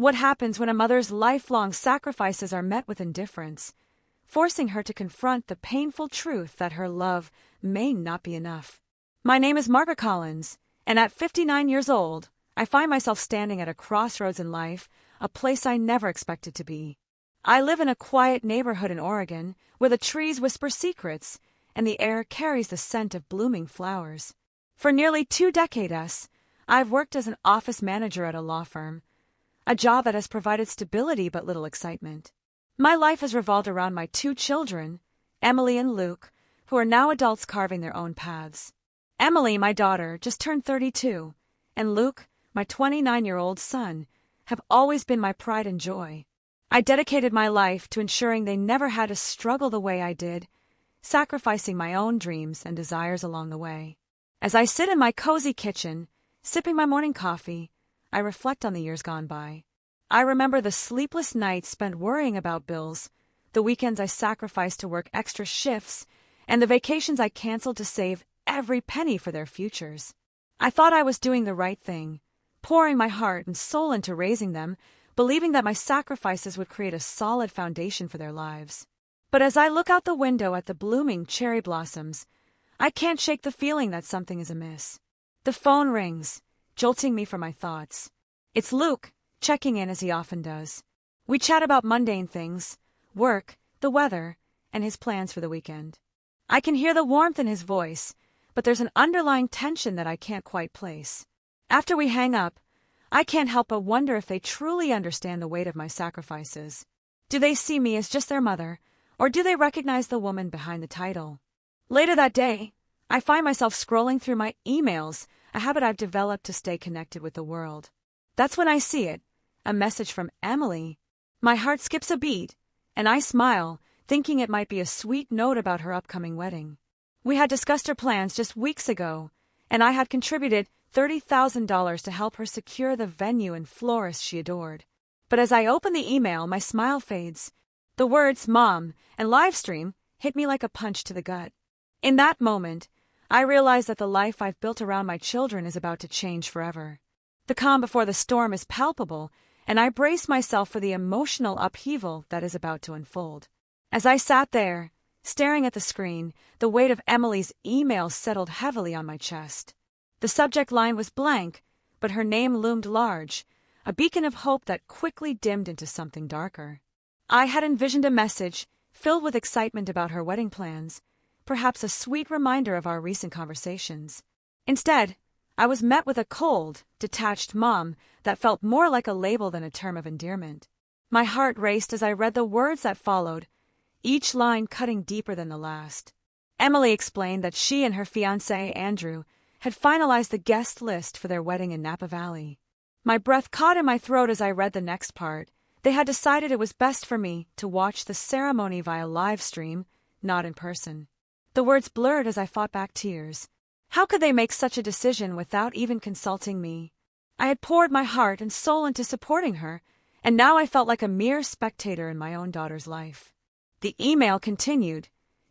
What happens when a mother's lifelong sacrifices are met with indifference, forcing her to confront the painful truth that her love may not be enough? My name is Margaret Collins, and at 59 years old, I find myself standing at a crossroads in life, a place I never expected to be. I live in a quiet neighborhood in Oregon, where the trees whisper secrets, and the air carries the scent of blooming flowers. For nearly 2 decades, I've worked as an office manager at a law firm, a job that has provided stability but little excitement. My life has revolved around my 2 children, Emily and Luke, who are now adults carving their own paths. Emily, my daughter, just turned 32, and Luke, my 29-year-old son, have always been my pride and joy. I dedicated my life to ensuring they never had to struggle the way I did, sacrificing my own dreams and desires along the way. As I sit in my cozy kitchen, sipping my morning coffee, I reflect on the years gone by. I remember the sleepless nights spent worrying about bills, the weekends I sacrificed to work extra shifts, and the vacations I canceled to save every penny for their futures. I thought I was doing the right thing, pouring my heart and soul into raising them, believing that my sacrifices would create a solid foundation for their lives. But as I look out the window at the blooming cherry blossoms, I can't shake the feeling that something is amiss. The phone rings, jolting me from my thoughts. It's Luke, checking in as he often does. We chat about mundane things, work, the weather, and his plans for the weekend. I can hear the warmth in his voice, but there's an underlying tension that I can't quite place. After we hang up, I can't help but wonder if they truly understand the weight of my sacrifices. Do they see me as just their mother, or do they recognize the woman behind the title? Later that day, I find myself scrolling through my emails, a habit I've developed to stay connected with the world. That's when I see it, a message from Emily. My heart skips a beat, and I smile, thinking it might be a sweet note about her upcoming wedding. We had discussed her plans just weeks ago, and I had contributed $30,000 to help her secure the venue and florist she adored. But as I open the email, my smile fades. The words "Mom" and "livestream" hit me like a punch to the gut. In that moment, I realize that the life I've built around my children is about to change forever. The calm before the storm is palpable, and I brace myself for the emotional upheaval that is about to unfold. As I sat there, staring at the screen, the weight of Emily's email settled heavily on my chest. The subject line was blank, but her name loomed large, a beacon of hope that quickly dimmed into something darker. I had envisioned a message filled with excitement about her wedding plans, perhaps a sweet reminder of our recent conversations. Instead, I was met with a cold, detached "Mom" that felt more like a label than a term of endearment. My heart raced as I read the words that followed, each line cutting deeper than the last. Emily explained that she and her fiancé, Andrew, had finalized the guest list for their wedding in Napa Valley. My breath caught in my throat as I read the next part. They had decided it was best for me to watch the ceremony via live stream, not in person. The words blurred as I fought back tears. How could they make such a decision without even consulting me? I had poured my heart and soul into supporting her, and now I felt like a mere spectator in my own daughter's life. The email continued,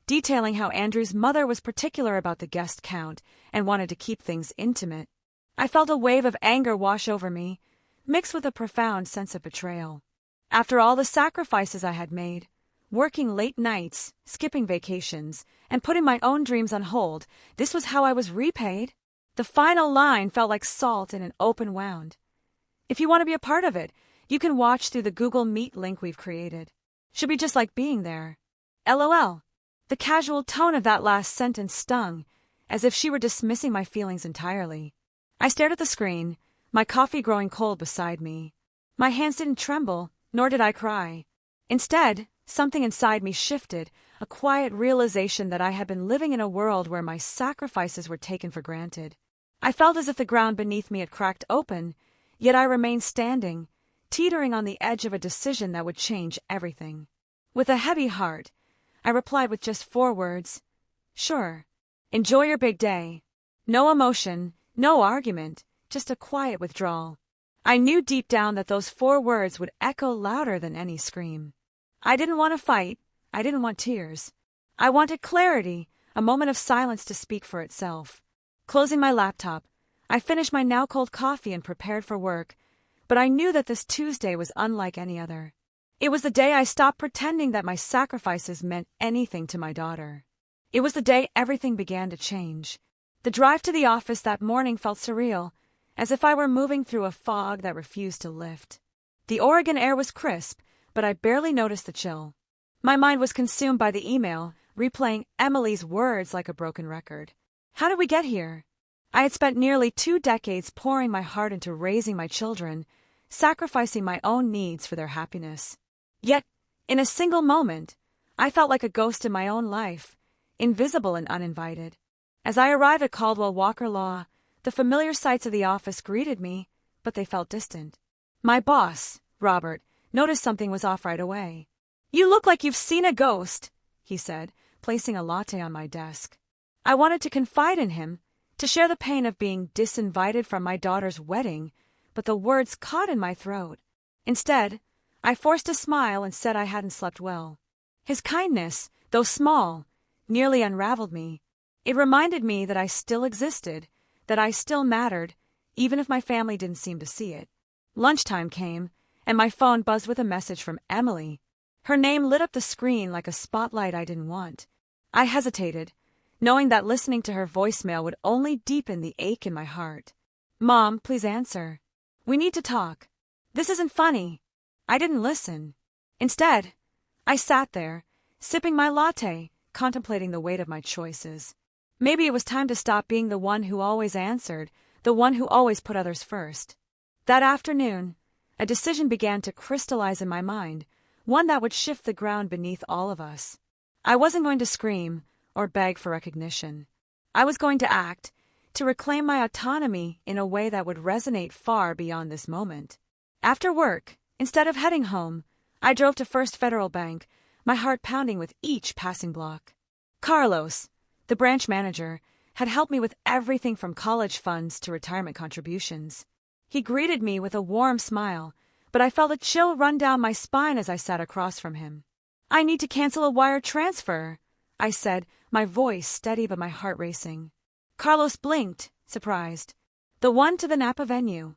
detailing how Andrew's mother was particular about the guest count and wanted to keep things intimate. I felt a wave of anger wash over me, mixed with a profound sense of betrayal. After all the sacrifices I had made, working late nights, skipping vacations, and putting my own dreams on hold, this was how I was repaid? The final line felt like salt in an open wound. If you want to be a part of it, you can watch through the Google Meet link we've created. Should be just like being there. LOL. The casual tone of that last sentence stung, as if she were dismissing my feelings entirely. I stared at the screen, my coffee growing cold beside me. My hands didn't tremble, nor did I cry. Instead, something inside me shifted, a quiet realization that I had been living in a world where my sacrifices were taken for granted. I felt as if the ground beneath me had cracked open, yet I remained standing, teetering on the edge of a decision that would change everything. With a heavy heart, I replied with just 4 words. Sure. Enjoy your big day. No emotion, no argument, just a quiet withdrawal. I knew deep down that those 4 words would echo louder than any scream. I didn't want to fight. I didn't want tears. I wanted clarity, a moment of silence to speak for itself. Closing my laptop, I finished my now cold coffee and prepared for work, but I knew that this Tuesday was unlike any other. It was the day I stopped pretending that my sacrifices meant anything to my daughter. It was the day everything began to change. The drive to the office that morning felt surreal, as if I were moving through a fog that refused to lift. The Oregon air was crisp, but I barely noticed the chill. My mind was consumed by the email, replaying Emily's words like a broken record. How did we get here? I had spent nearly 2 decades pouring my heart into raising my children, sacrificing my own needs for their happiness. Yet, in a single moment, I felt like a ghost in my own life, invisible and uninvited. As I arrived at Caldwell Walker Law, the familiar sights of the office greeted me, but they felt distant. My boss, Robert, noticed something was off right away. "You look like you've seen a ghost," he said, placing a latte on my desk. I wanted to confide in him, to share the pain of being disinvited from my daughter's wedding, but the words caught in my throat. Instead, I forced a smile and said I hadn't slept well. His kindness, though small, nearly unraveled me. It reminded me that I still existed, that I still mattered, even if my family didn't seem to see it. Lunchtime came, and my phone buzzed with a message from Emily. Her name lit up the screen like a spotlight I didn't want. I hesitated, knowing that listening to her voicemail would only deepen the ache in my heart. "Mom, please answer. We need to talk. This isn't funny." I didn't listen. Instead, I sat there, sipping my latte, contemplating the weight of my choices. Maybe it was time to stop being the one who always answered, the one who always put others first. That afternoon, a decision began to crystallize in my mind, one that would shift the ground beneath all of us. I wasn't going to scream or beg for recognition. I was going to act, to reclaim my autonomy in a way that would resonate far beyond this moment. After work, instead of heading home, I drove to First Federal Bank, my heart pounding with each passing block. Carlos, the branch manager, had helped me with everything from college funds to retirement contributions. He greeted me with a warm smile, but I felt a chill run down my spine as I sat across from him. "I need to cancel a wire transfer," I said, my voice steady but my heart racing. Carlos blinked, surprised. "The one to the Napa venue."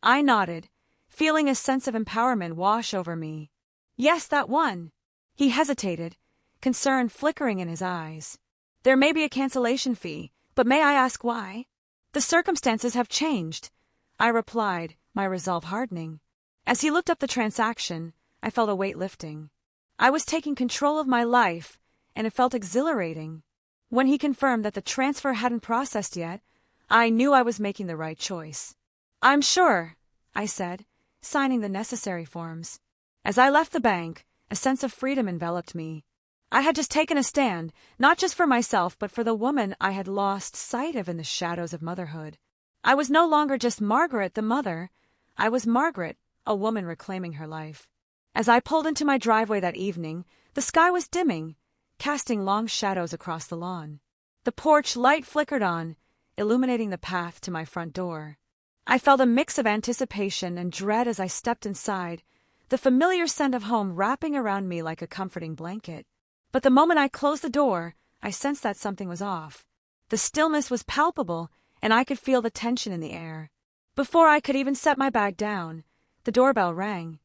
I nodded, feeling a sense of empowerment wash over me. "Yes, that one." He hesitated, concern flickering in his eyes. "There may be a cancellation fee, but may I ask why?" "The circumstances have changed," I replied, my resolve hardening. As he looked up the transaction, I felt a weight lifting. I was taking control of my life, and it felt exhilarating. When he confirmed that the transfer hadn't processed yet, I knew I was making the right choice. "I'm sure," I said, signing the necessary forms. As I left the bank, a sense of freedom enveloped me. I had just taken a stand, not just for myself but for the woman I had lost sight of in the shadows of motherhood. I was no longer just Margaret, the mother. I was Margaret, a woman reclaiming her life. As I pulled into my driveway that evening, the sky was dimming, casting long shadows across the lawn. The porch light flickered on, illuminating the path to my front door. I felt a mix of anticipation and dread as I stepped inside, the familiar scent of home wrapping around me like a comforting blanket. But the moment I closed the door, I sensed that something was off. The stillness was palpable, and I could feel the tension in the air. Before I could even set my bag down, the doorbell rang,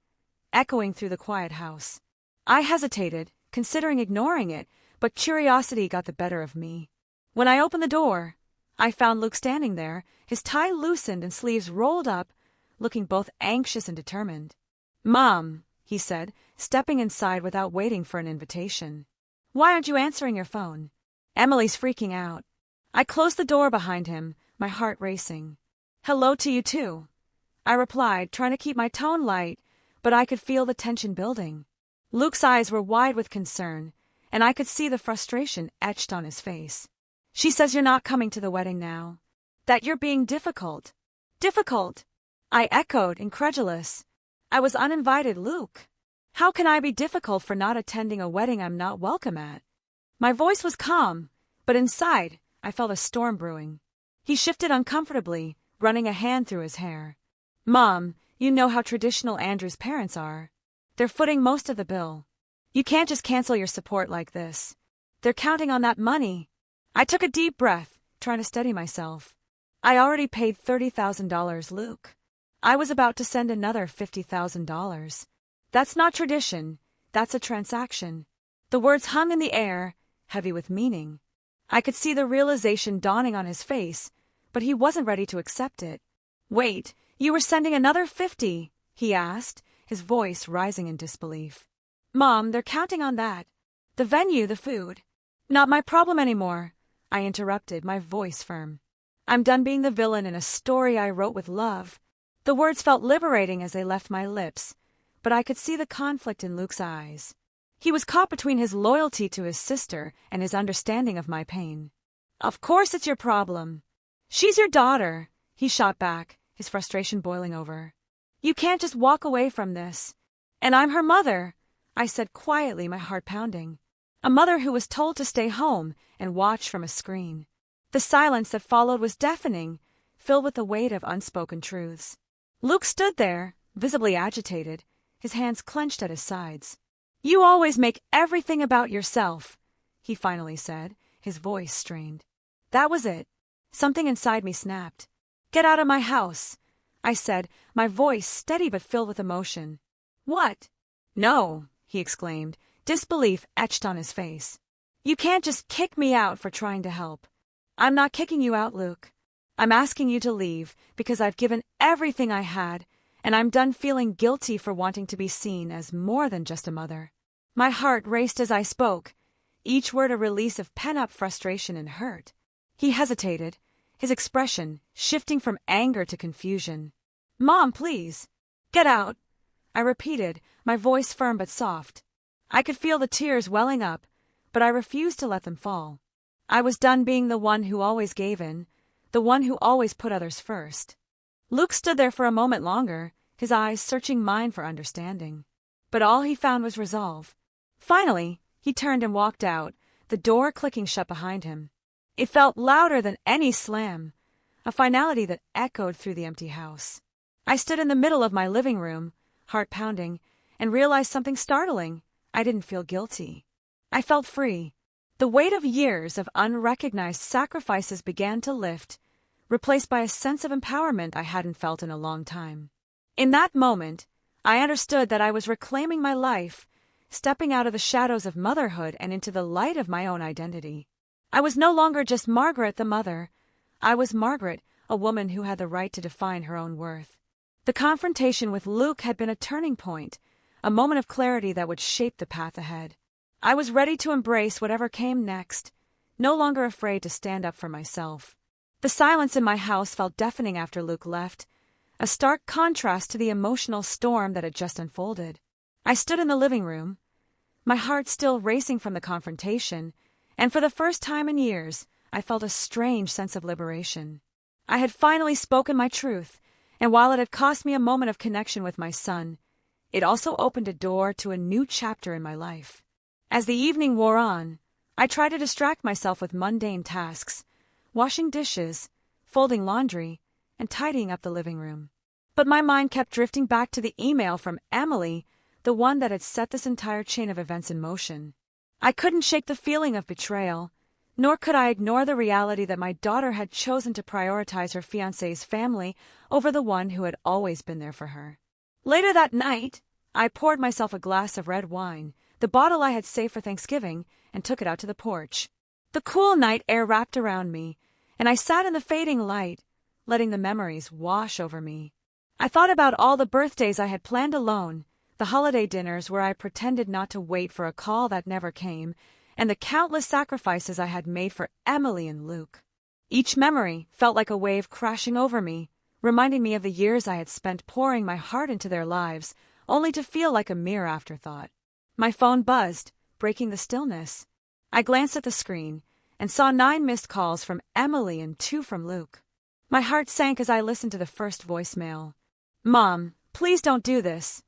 echoing through the quiet house. I hesitated, considering ignoring it, but curiosity got the better of me. When I opened the door, I found Luke standing there, his tie loosened and sleeves rolled up, looking both anxious and determined. "Mom," he said, stepping inside without waiting for an invitation. "Why aren't you answering your phone? Emily's freaking out." I closed the door behind him, my heart racing. "Hello to you too," I replied, trying to keep my tone light, but I could feel the tension building. Luke's eyes were wide with concern, and I could see the frustration etched on his face. "She says you're not coming to the wedding now. That you're being difficult." "Difficult?" I echoed, incredulous. "I was uninvited, Luke. How can I be difficult for not attending a wedding I'm not welcome at?" My voice was calm, but inside I felt a storm brewing. He shifted uncomfortably, running a hand through his hair. "Mom, you know how traditional Andrew's parents are. They're footing most of the bill. You can't just cancel your support like this. They're counting on that money." I took a deep breath, trying to steady myself. "I already paid $30,000, Luke. I was about to send another $50,000. That's not tradition, that's a transaction. The words hung in the air, heavy with meaning. I could see the realization dawning on his face, but he wasn't ready to accept it. Wait, you were sending another 50? He asked, his voice rising in disbelief. Mom, they're counting on that. The venue, the food. Not my problem anymore, I interrupted, my voice firm. I'm done being the villain in a story I wrote with love. The words felt liberating as they left my lips, but I could see the conflict in Luke's eyes. He was caught between his loyalty to his sister and his understanding of my pain. Of course it's your problem. She's your daughter, he shot back, his frustration boiling over. You can't just walk away from this. And I'm her mother, I said quietly, my heart pounding. A mother who was told to stay home and watch from a screen. The silence that followed was deafening, filled with the weight of unspoken truths. Luke stood there, visibly agitated, his hands clenched at his sides. You always make everything about yourself, he finally said, his voice strained. That was it. Something inside me snapped. Get out of my house, I said, my voice steady but filled with emotion. What? No, he exclaimed, disbelief etched on his face. You can't just kick me out for trying to help. I'm not kicking you out, Luke. I'm asking you to leave because I've given everything I had, and I'm done feeling guilty for wanting to be seen as more than just a mother. My heart raced as I spoke, each word a release of pent-up frustration and hurt. He hesitated, his expression shifting from anger to confusion. Mom, please. Get out, I repeated, my voice firm but soft. I could feel the tears welling up, but I refused to let them fall. I was done being the one who always gave in, the one who always put others first. Luke stood there for a moment longer, his eyes searching mine for understanding. But all he found was resolve. Finally, he turned and walked out, the door clicking shut behind him. It felt louder than any slam, a finality that echoed through the empty house. I stood in the middle of my living room, heart pounding, and realized something startling. I didn't feel guilty. I felt free. The weight of years of unrecognized sacrifices began to lift, replaced by a sense of empowerment I hadn't felt in a long time. In that moment, I understood that I was reclaiming my life, stepping out of the shadows of motherhood and into the light of my own identity. I was no longer just Margaret the mother. I was Margaret, a woman who had the right to define her own worth. The confrontation with Luke had been a turning point, a moment of clarity that would shape the path ahead. I was ready to embrace whatever came next, no longer afraid to stand up for myself. The silence in my house felt deafening after Luke left, a stark contrast to the emotional storm that had just unfolded. I stood in the living room, my heart still racing from the confrontation, and for the first time in years, I felt a strange sense of liberation. I had finally spoken my truth, and while it had cost me a moment of connection with my son, it also opened a door to a new chapter in my life. As the evening wore on, I tried to distract myself with mundane tasks, washing dishes, folding laundry, and tidying up the living room. But my mind kept drifting back to the email from Emily, the one that had set this entire chain of events in motion. I couldn't shake the feeling of betrayal, nor could I ignore the reality that my daughter had chosen to prioritize her fiancé's family over the one who had always been there for her. Later that night, I poured myself a glass of red wine, the bottle I had saved for Thanksgiving, and took it out to the porch. The cool night air wrapped around me, and I sat in the fading light, letting the memories wash over me. I thought about all the birthdays I had planned alone, the holiday dinners where I pretended not to wait for a call that never came, and the countless sacrifices I had made for Emily and Luke. Each memory felt like a wave crashing over me, reminding me of the years I had spent pouring my heart into their lives, only to feel like a mere afterthought. My phone buzzed, breaking the stillness. I glanced at the screen and saw 9 missed calls from Emily and 2 from Luke. My heart sank as I listened to the first voicemail. Mom, please don't do this.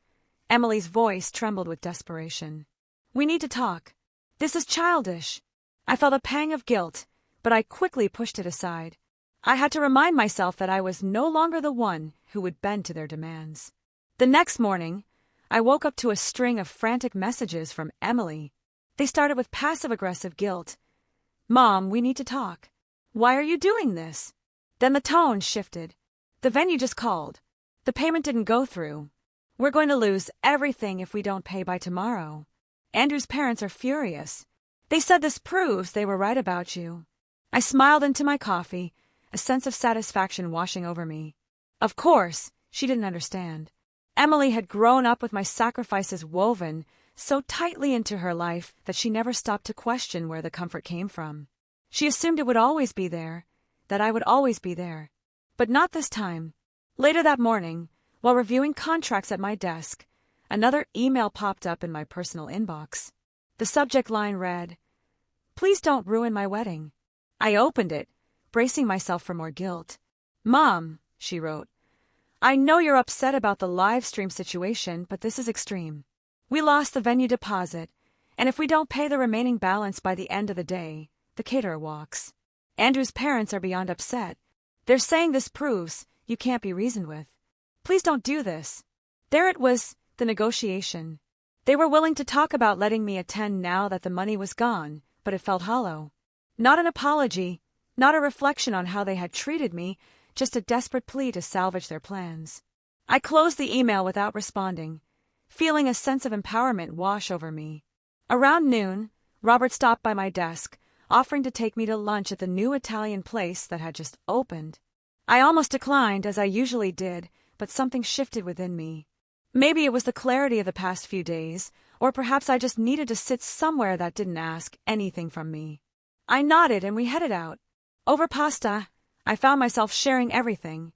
Emily's voice trembled with desperation. We need to talk. This is childish. I felt a pang of guilt, but I quickly pushed it aside. I had to remind myself that I was no longer the one who would bend to their demands. The next morning, I woke up to a string of frantic messages from Emily. They started with passive-aggressive guilt. Mom, we need to talk. Why are you doing this? Then the tone shifted. The venue just called. The payment didn't go through. We're going to lose everything if we don't pay by tomorrow. Andrew's parents are furious. They said this proves they were right about you. I smiled into my coffee, a sense of satisfaction washing over me. Of course, she didn't understand. Emily had grown up with my sacrifices woven so tightly into her life that she never stopped to question where the comfort came from. She assumed it would always be there, that I would always be there. But not this time. Later that morning, while reviewing contracts at my desk, another email popped up in my personal inbox. The subject line read, "Please don't ruin my wedding." I opened it, bracing myself for more guilt. "Mom," she wrote, "I know you're upset about the live stream situation, but this is extreme. We lost the venue deposit, and if we don't pay the remaining balance by the end of the day, the caterer walks. Andrew's parents are beyond upset. They're saying this proves you can't be reasoned with. Please don't do this." There it was, the negotiation. They were willing to talk about letting me attend now that the money was gone, but it felt hollow. Not an apology, not a reflection on how they had treated me, just a desperate plea to salvage their plans. I closed the email without responding, feeling a sense of empowerment wash over me. Around noon, Robert stopped by my desk, offering to take me to lunch at the new Italian place that had just opened. I almost declined, as I usually did, but something shifted within me. Maybe it was the clarity of the past few days, or perhaps I just needed to sit somewhere that didn't ask anything from me. I nodded and we headed out. Over pasta, I found myself sharing everything.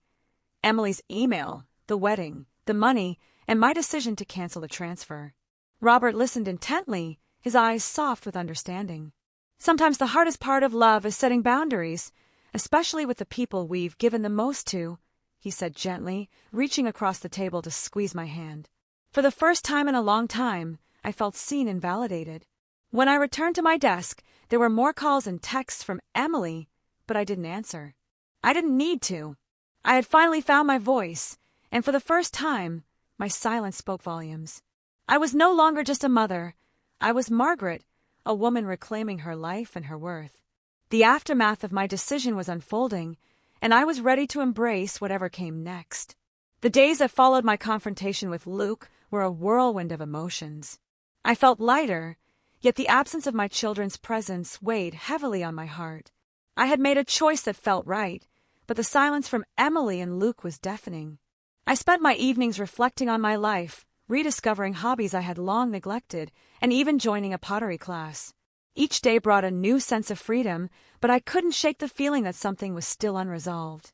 Emily's email, the wedding, the money, and my decision to cancel the transfer. Robert listened intently, his eyes soft with understanding. Sometimes the hardest part of love is setting boundaries, especially with the people we've given the most to, he said gently, reaching across the table to squeeze my hand. For the first time in a long time, I felt seen and validated. When I returned to my desk, there were more calls and texts from Emily, but I didn't answer. I didn't need to. I had finally found my voice, and for the first time, my silence spoke volumes. I was no longer just a mother. I was Margaret, a woman reclaiming her life and her worth. The aftermath of my decision was unfolding, and I was ready to embrace whatever came next. The days that followed my confrontation with Luke were a whirlwind of emotions. I felt lighter, yet the absence of my children's presence weighed heavily on my heart. I had made a choice that felt right, but the silence from Emily and Luke was deafening. I spent my evenings reflecting on my life, rediscovering hobbies I had long neglected, and even joining a pottery class. Each day brought a new sense of freedom, but I couldn't shake the feeling that something was still unresolved.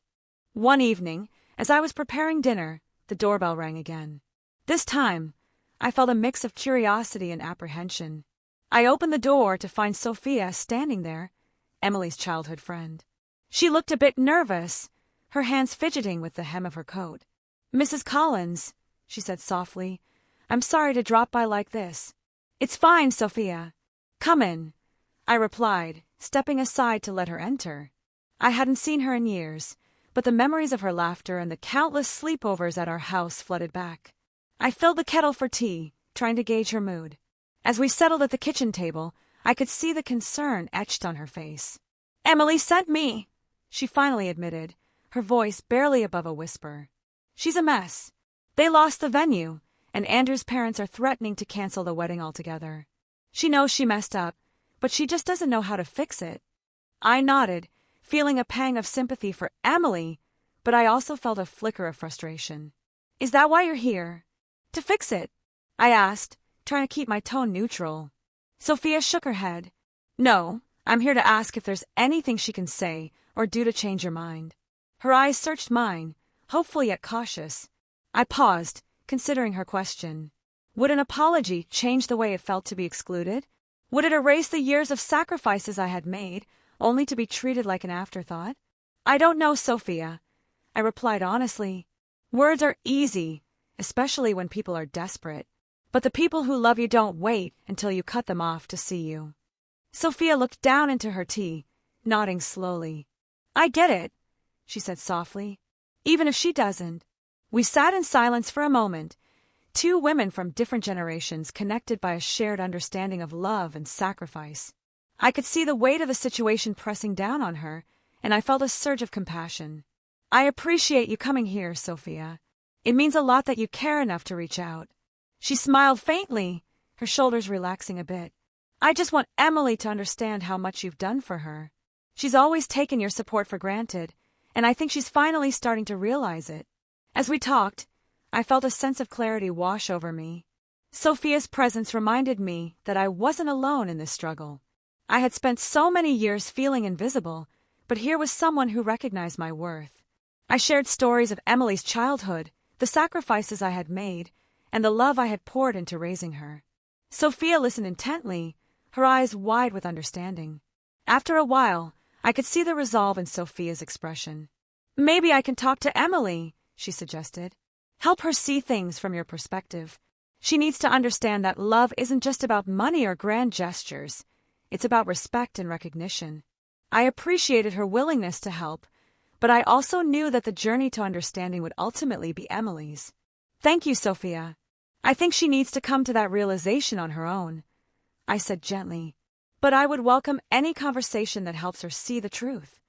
One evening, as I was preparing dinner, the doorbell rang again. This time, I felt a mix of curiosity and apprehension. I opened the door to find Sophia standing there, Emily's childhood friend. She looked a bit nervous, her hands fidgeting with the hem of her coat. "Mrs. Collins," she said softly, "I'm sorry to drop by like this." "It's fine, Sophia. Come in," I replied, stepping aside to let her enter. I hadn't seen her in years, but the memories of her laughter and the countless sleepovers at our house flooded back. I filled the kettle for tea, trying to gauge her mood. As we settled at the kitchen table, I could see the concern etched on her face. "Emily sent me," she finally admitted, her voice barely above a whisper. "She's a mess. They lost the venue, and Andrew's parents are threatening to cancel the wedding altogether. She knows she messed up, but she just doesn't know how to fix it." I nodded, feeling a pang of sympathy for Emily, but I also felt a flicker of frustration. "Is that why you're here? To fix it?" I asked, trying to keep my tone neutral. Sophia shook her head. "No, I'm here to ask if there's anything she can say or do to change your mind." Her eyes searched mine, hopeful yet cautious. I paused, considering her question. Would an apology change the way it felt to be excluded? Would it erase the years of sacrifices I had made, only to be treated like an afterthought? "I don't know, Sophia," I replied honestly. "Words are easy, especially when people are desperate. But the people who love you don't wait until you cut them off to see you." Sophia looked down into her tea, nodding slowly. "I get it," she said softly. "Even if she doesn't." We sat in silence for a moment, two women from different generations connected by a shared understanding of love and sacrifice. I could see the weight of the situation pressing down on her, and I felt a surge of compassion. "I appreciate you coming here, Sophia. It means a lot that you care enough to reach out." She smiled faintly, her shoulders relaxing a bit. "I just want Emily to understand how much you've done for her. She's always taken your support for granted, and I think she's finally starting to realize it." As we talked, I felt a sense of clarity wash over me. Sophia's presence reminded me that I wasn't alone in this struggle. I had spent so many years feeling invisible, but here was someone who recognized my worth. I shared stories of Emily's childhood, the sacrifices I had made, and the love I had poured into raising her. Sophia listened intently, her eyes wide with understanding. After a while, I could see the resolve in Sophia's expression. "Maybe I can talk to Emily," she suggested. "Help her see things from your perspective. She needs to understand that love isn't just about money or grand gestures. It's about respect and recognition." I appreciated her willingness to help, but I also knew that the journey to understanding would ultimately be Emily's. "Thank you, Sophia. I think she needs to come to that realization on her own," I said gently, "but I would welcome any conversation that helps her see the truth."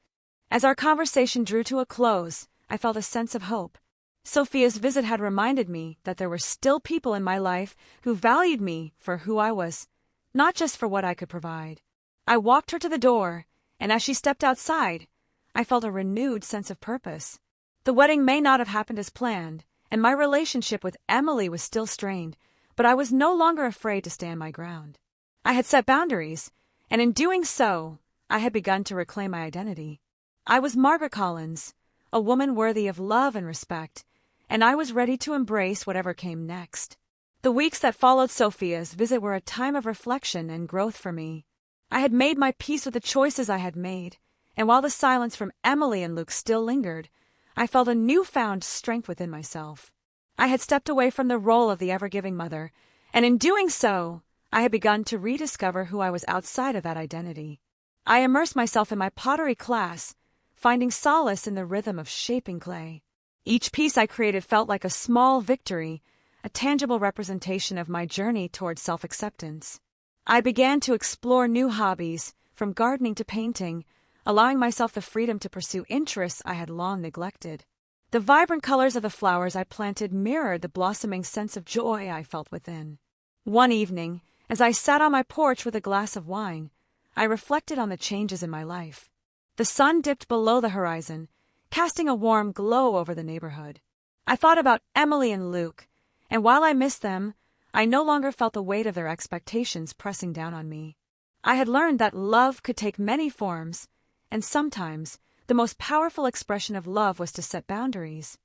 As our conversation drew to a close, I felt a sense of hope. Sophia's visit had reminded me that there were still people in my life who valued me for who I was, not just for what I could provide. I walked her to the door, and as she stepped outside, I felt a renewed sense of purpose. The wedding may not have happened as planned, and my relationship with Emily was still strained, but I was no longer afraid to stand my ground. I had set boundaries, and in doing so, I had begun to reclaim my identity. I was Margaret Collins, a woman worthy of love and respect, and I was ready to embrace whatever came next. The weeks that followed Sophia's visit were a time of reflection and growth for me. I had made my peace with the choices I had made, and while the silence from Emily and Luke still lingered, I felt a newfound strength within myself. I had stepped away from the role of the ever-giving mother, and in doing so, I had begun to rediscover who I was outside of that identity. I immersed myself in my pottery class, finding solace in the rhythm of shaping clay. Each piece I created felt like a small victory, a tangible representation of my journey toward self-acceptance. I began to explore new hobbies, from gardening to painting, allowing myself the freedom to pursue interests I had long neglected. The vibrant colors of the flowers I planted mirrored the blossoming sense of joy I felt within. One evening, as I sat on my porch with a glass of wine, I reflected on the changes in my life. The sun dipped below the horizon, casting a warm glow over the neighborhood. I thought about Emily and Luke, and while I missed them, I no longer felt the weight of their expectations pressing down on me. I had learned that love could take many forms, and sometimes the most powerful expression of love was to set boundaries.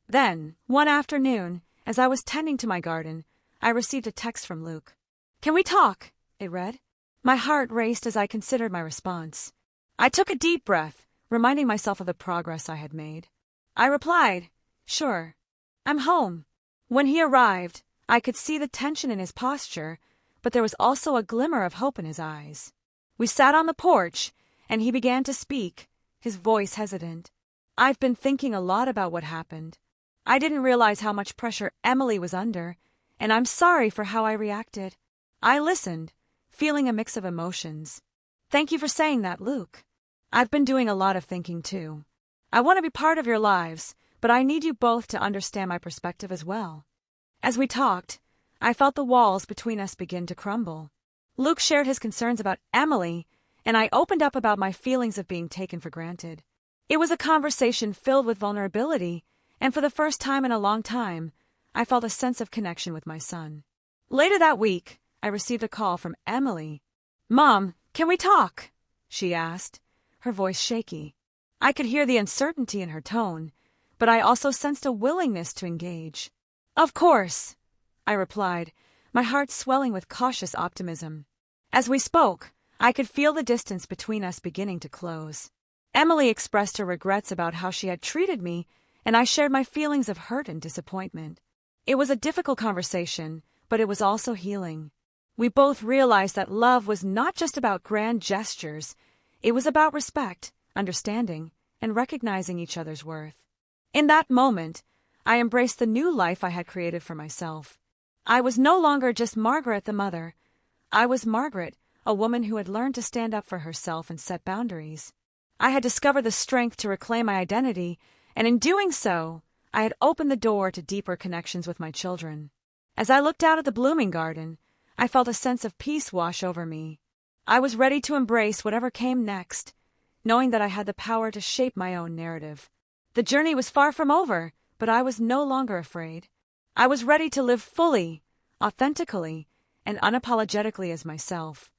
Then, one afternoon, as I was tending to my garden, I received a text from Luke. "Can we talk?" it read. My heart raced as I considered my response. I took a deep breath, reminding myself of the progress I had made. I replied, "Sure. I'm home." When he arrived, I could see the tension in his posture, but there was also a glimmer of hope in his eyes. We sat on the porch, and he began to speak, his voice hesitant. "I've been thinking a lot about what happened. I didn't realize how much pressure Emily was under, and I'm sorry for how I reacted." I listened, feeling a mix of emotions. "Thank you for saying that, Luke. I've been doing a lot of thinking too. I want to be part of your lives, but I need you both to understand my perspective as well." As we talked, I felt the walls between us begin to crumble. Luke shared his concerns about Emily, and I opened up about my feelings of being taken for granted. It was a conversation filled with vulnerability, and for the first time in a long time, I felt a sense of connection with my son. Later that week, I received a call from Emily. "Mom, can we talk?" she asked, her voice shaky. I could hear the uncertainty in her tone, but I also sensed a willingness to engage. "Of course," I replied, my heart swelling with cautious optimism. As we spoke, I could feel the distance between us beginning to close. Emily expressed her regrets about how she had treated me, and I shared my feelings of hurt and disappointment. It was a difficult conversation, but it was also healing. We both realized that love was not just about grand gestures. It was about respect, understanding, and recognizing each other's worth. In that moment, I embraced the new life I had created for myself. I was no longer just Margaret the mother. I was Margaret, a woman who had learned to stand up for herself and set boundaries. I had discovered the strength to reclaim my identity, and in doing so, I had opened the door to deeper connections with my children. As I looked out at the blooming garden, I felt a sense of peace wash over me. I was ready to embrace whatever came next, knowing that I had the power to shape my own narrative. The journey was far from over, but I was no longer afraid. I was ready to live fully, authentically, and unapologetically as myself.